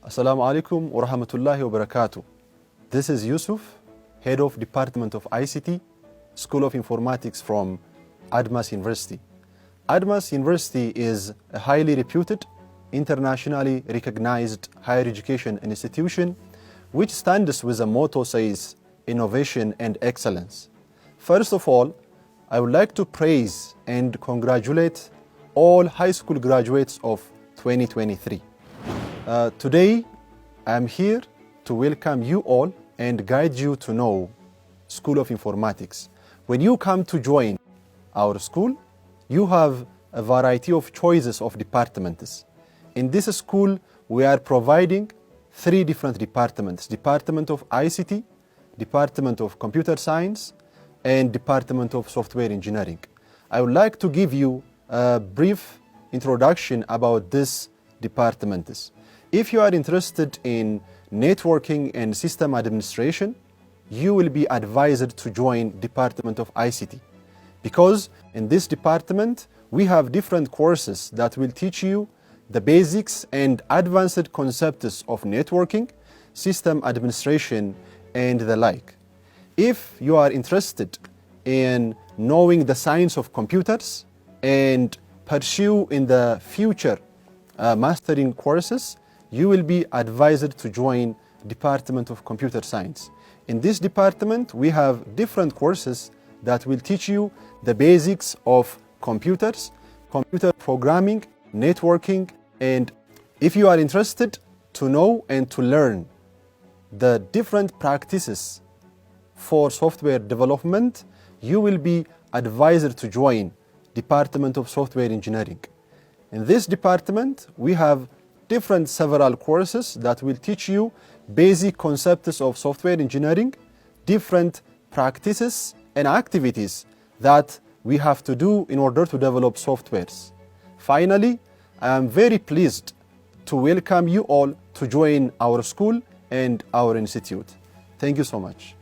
Assalamu alaikum wa rahmatullahi wa barakatuh. This is Yusuf, Head of Department of ICT, School of Informatics from Admas University. Admas University is a highly reputed, internationally recognized higher education institution which stands with a motto says innovation and excellence. First of all, I would like to praise and congratulate all high school graduates of 2023. Today, I am here to welcome you all and guide you to know School of Informatics. When you come to join our school, you have a variety of choices of departments. In this school, we are providing 3 different departments: Department of ICT, Department of Computer Science, and Department of Software Engineering. I would like to give you a brief introduction about these departments. If you are interested in networking and system administration, you will be advised to join Department of ICT, because in this department we have different courses that will teach you the basics and advanced concepts of networking, system administration, and the like. If you are interested in knowing the science of computers and pursue in the future mastering courses, you will be advised to join Department of Computer Science. In this department, we have different courses that will teach you the basics of computers, computer programming, networking, and if you are interested to know and to learn the different practices for software development, you will be advised to join Department of Software Engineering. In this department, we have several courses that will teach you basic concepts of software engineering, different practices and activities that we have to do in order to develop softwares. Finally, I am very pleased to welcome you all to join our school and our institute. Thank you so much.